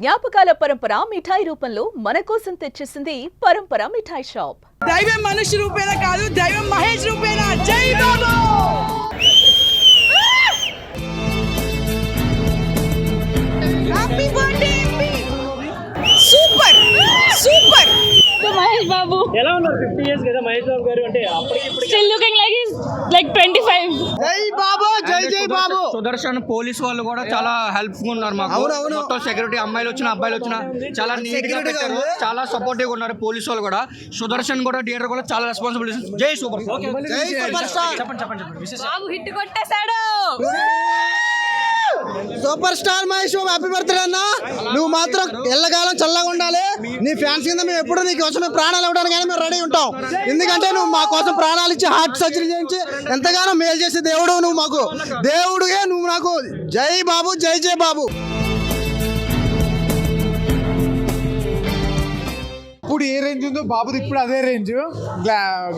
జ్ఞాపకాల పరంపర మిఠాయి రూపంలో మన కోసం తెచ్చేసింది పరంపర మిఠాయి షాప్. దైవం మనుష్య రూపేణ కాదు, దైవం మహేష్ రూపేణ. జై Babu. Happy birthday MP. Super super. Mahesh Babu ఎలా ఉన్నారు? 50 years కదా మహేష్ బాబు గారు అంటే అప్పటికి స్టిల్ లుకింగ్ లైక్ 25. జై బాబు, జై జై బాబు. సుదర్శన్ పోలీస్ వాళ్ళు కూడా చాలా హెల్ప్ఫుల్ ఉన్నారు మాకు. మొత్తం సెక్యూరిటీ అమ్మాయిలు వచ్చిన అబ్బాయిలు వచ్చిన చాలా నీట్ గా పెట్టారు, చాలా సపోర్టివ్ ఉన్నారు పోలీస్ వాళ్ళు కూడా. సుదర్శన్ కూడా థియేటర్ కూడా చాలా రెస్పాన్సిబిలిటీ. జై సూపర్ బాబు హిట్ కొట్టేశాడు. సూపర్ స్టార్ మహేష్ బాబు, హ్యాపీ బర్త్డే అన్న. నువ్వు మాత్రం ఎల్లకాలం చల్లగా ఉండాలి. నీ ఫ్యాన్స్ కింద మేము ఎప్పుడు నీ కోసం ప్రాణాలు ఇవ్వడానికి మేము రెడీ ఉంటాం. ఎందుకంటే నువ్వు మా కోసం ప్రాణాలు ఇచ్చి హార్ట్ సర్జరీ చేయించి ఎంతగానో మేలు చేసే దేవుడు నువ్వు, మాకు దేవుడుగా నువ్వు నాకు. జై బాబు, జై జై బాబు. ఇప్పుడు ఏ రేంజ్ ఉందో బాబుది ఇప్పుడు అదే రేంజ్.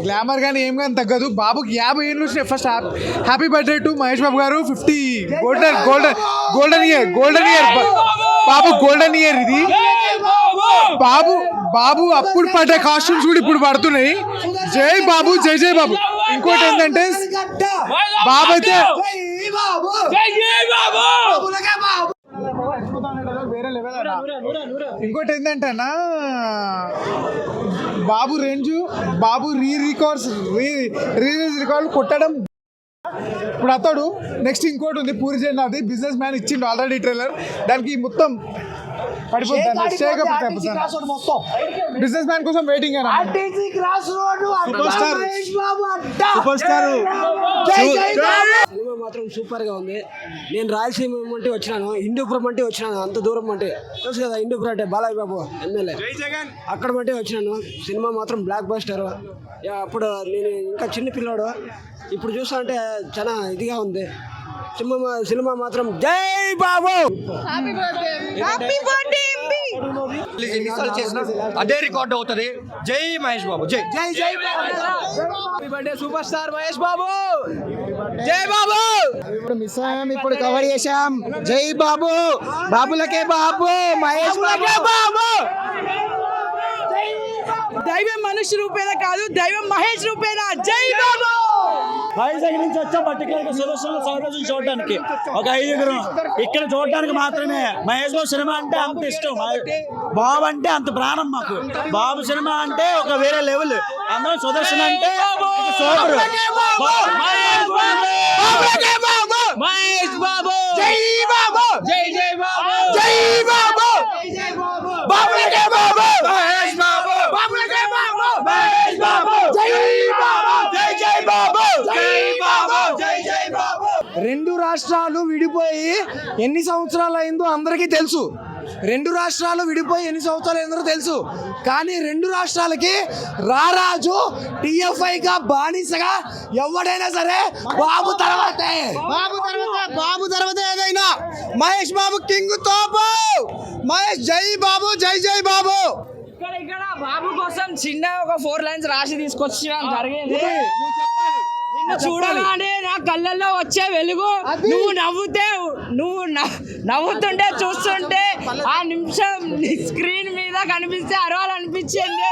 గ్లామర్ కానీ ఏం కానీ తగ్గదు. బాబుకి 50 ఏళ్ళు వచ్చినాయి. First happy birthday to Mahesh Babu garu. 50 golden year Babu, golden year ఇది. బాబు అప్పుడు పడ్డ కాస్ట్యూమ్స్ కూడా ఇప్పుడు పడుతున్నాయి. జై బాబు, జై జై బాబు. ఇంకోటి ఏంటంటే బాబు అయితే వేరే లెవెల్ అన్న. ఇంకోటి ఏంటంటే అన్న, బాబు రేంజ్, బాబు రీలీజ్ రికార్డు కొట్టడం. ఇప్పుడు అతడు నెక్స్ట్ ఇంకోటి ఉంది, పూరి జగన్నాథ్ బిజినెస్ మ్యాన్ ఇచ్చిండు ఆల్రెడీ ట్రైలర్. దానికి మొత్తం పడిపోతాను. బిజినెస్ మ్యాన్ కోసం వెయిటింగ్. సూపర్ స్టార్ సినిమా మాత్రం సూపర్ గా ఉంది. నేను రాయలసీమ అంటే వచ్చినాను, హిందూపురం అంటే వచ్చినాను. అంత దూరం అంటే తెలుసు కదా, హిందూపురం అంటే బాలయ్య బాబు ఎమ్మెల్యే, అక్కడ అంటే వచ్చినాను. సినిమా మాత్రం బ్లాక్ బస్టర్. అప్పుడు నేను ఇంకా చిన్న పిల్లాడు, ఇప్పుడు చూస్తా అంటే చాలా ఇదిగా ఉంది సినిమా మాత్రం. జై బాబు. Happy birthday MP. అదే రికార్డ్ అవుతుంది. జై మహేష్ బాబు, జై జై జై happy birthday super star Mahesh Babu. జై బాబు. ఇప్పుడు మిస్ అయ్యాం, ఇప్పుడు కవర్ చేశాం. జై బాబు, బాబులకే బాబు, మహేష్ బాబు. దైవం మనుష్య రూపేణ కాదు, దైవం మహేష్ రూపేణ. జై బాబు. వైజాగ్ నుంచి వచ్చాం పర్టికులర్గా సుదర్శన్ సౌరాజుని చూడడానికి. ఒక 5 ఇక్కడ చూడడానికి మాత్రమే. మహేష్ బాబు సినిమా అంటే అంత ఇష్టం, బాబు అంటే అంత ప్రాణం మాకు. బాబు సినిమా అంటే ఒక వేరే లెవెల్. అందులో సుదర్శన్ అంటే సూపర్. మహేష్ బాబు. జై బాబు, జై జై బాబు. జై బాబు, బాబులకే బాబు, మహేష్ బాబు, బాబులకే బాబు, మహేష్ బాబు. జై బాబు, జై జై బాబు, జై బాబు, జై జై బాబు. రెండు రాష్ట్రాలు విడిపోయి ఎన్ని సంవత్సరాలు అయిందో అందరికీ తెలుసు. రెండు రాష్ట్రాలు విడిపోయి ఎన్ని సంవత్సరాలు అయిందో తెలుసు. కానీ రెండు రాష్ట్రాలకి రారాజు, టిఎఫ్ఐగా బానిసగా ఎవడైనా సరే బాబు తర్వాతే. బాబు తర్వాత ఏదైనా మహేష్ బాబు కింగ్ తోపు. మహేష్ జై బాబు, జై జై బాబు. ఇక్కడ బాబు కోసం చిన్న ఒక 4 lines రాసి తీసుకొచ్చడం జరిగింది. నిన్ను చూడగానే నా కళ్ళల్లో వచ్చే వెలుగు, నువ్వు నవ్వుతుంటే చూస్తుంటే ఆ నిమిషం స్క్రీన్ మీద కనిపిస్తే అరవాలనిపించింది.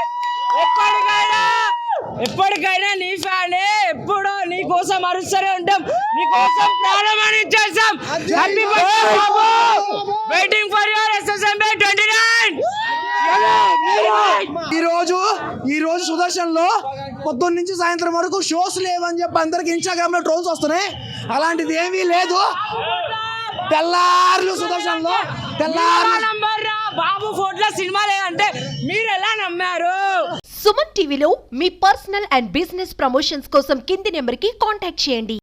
ఎప్పటికైనా నీ ఫ్యానే, ఎప్పుడు నీ కోసం అరుస్తూనే ఉంటాం, నీ కోసం ప్రారంభం చేసాం. Happy birthday Babu. Waiting for your SSMB 29. ఈ రోజు సుదర్శన్ లో పొద్దున్న నుంచి సాయంత్రం వరకు షోస్ లేవని చెప్పి అందరికి ఇన్స్టాగ్రామ్ లో ట్రోల్స్ వస్తున్నాయి. అలాంటిది ఏమీ లేదు. తెల్లార్లు సుదర్శన్ లో బాబు ఫోటోలో సినిమా లేదంటే మీరు ఎలా నమ్మారు? సుమన్ టీవీలో మీ పర్సనల్ అండ్ బిజినెస్ ప్రమోషన్స్ కోసం కింది నెంబర్కి కాంటాక్ట్ చేయండి.